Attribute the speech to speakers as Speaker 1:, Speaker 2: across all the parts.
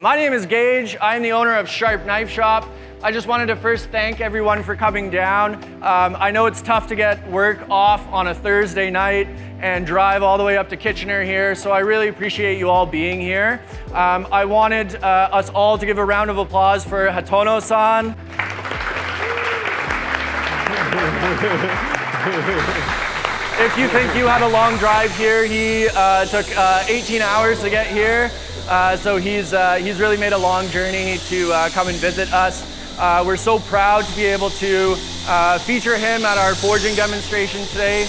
Speaker 1: My name is Gage. I'm the owner of Sharp Knife Shop. I just wanted to first thank everyone for coming down. I know it's tough to get work off on a Thursday night and drive all the way up to Kitchener here, so I really appreciate you all being here. I wanted us all to give a round of applause for Hatono-san. If you think you had a long drive here, he took 18 hours to get here. So he's really made a long journey to come and visit us. We're so proud to be able to feature him at our forging demonstration today.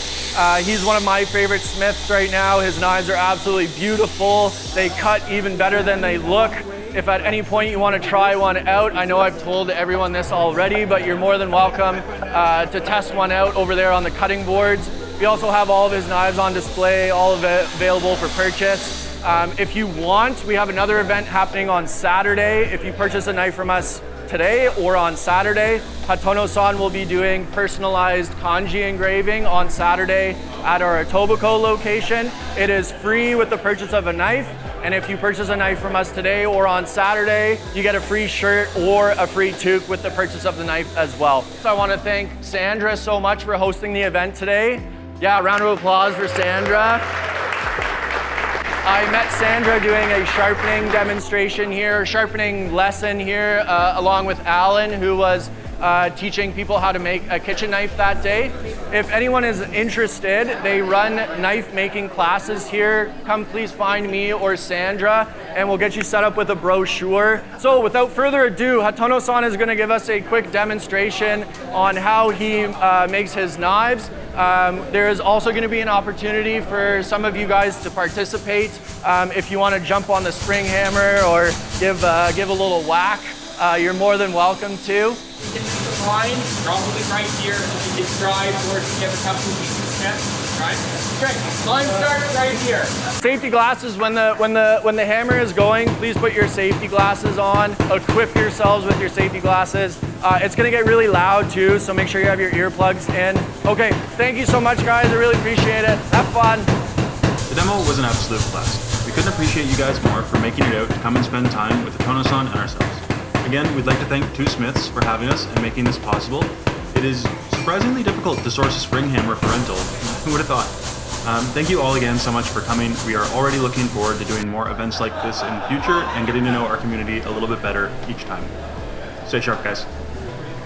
Speaker 1: He's one of my favorite smiths right now. His knives are absolutely beautiful. They cut even better than they look. If at any point you want to try one out, I know I've told everyone this already, but you're more than welcome to test one out over there on the cutting boards. We also have all of his knives on display, all of it available for purchase. If you want, we have another event happening on Saturday. If you purchase a knife from us today or on Saturday, Hatono-san will be doing personalized kanji engraving on Saturday at our Etobicoke location. It is free with the purchase of a knife, and if you purchase a knife from us today or on Saturday, you get a free shirt or a free toque with the purchase of the knife as well. So I want to thank Sandra so much for hosting the event today. Yeah, round of applause for Sandra. I met Sandra doing a sharpening demonstration here, sharpening lesson here, along with Alan, who was teaching people how to make a kitchen knife that day. If anyone is interested, they run knife making classes here. Come please find me or Sandra, and we'll get you set up with a brochure. So without further ado, Hatono-san is going to give us a quick demonstration on how he makes his knives. There is also going to be an opportunity for some of you guys to participate. If you want to jump on the spring hammer or give a little whack, you're more than welcome to.
Speaker 2: Line, probably right here. You can drive or give a couple of steps, right? Okay, line starts right here.
Speaker 1: Safety glasses, when the hammer is going, please put your safety glasses on. Equip yourselves with your safety glasses. It's gonna get really loud too, so make sure you have your earplugs in. Okay, thank you so much guys, I really appreciate it. Have fun.
Speaker 3: The demo was an absolute blast. We couldn't appreciate you guys more for making it out to come and spend time with Hatono-san and ourselves. Again, we'd like to thank Two Smiths for having us and making this possible. It is surprisingly difficult to source a spring hammer for rental. Who would have thought? Thank you all again so much for coming. We are already looking forward to doing more events like this in the future and getting to know our community a little bit better each time. Stay sharp, guys.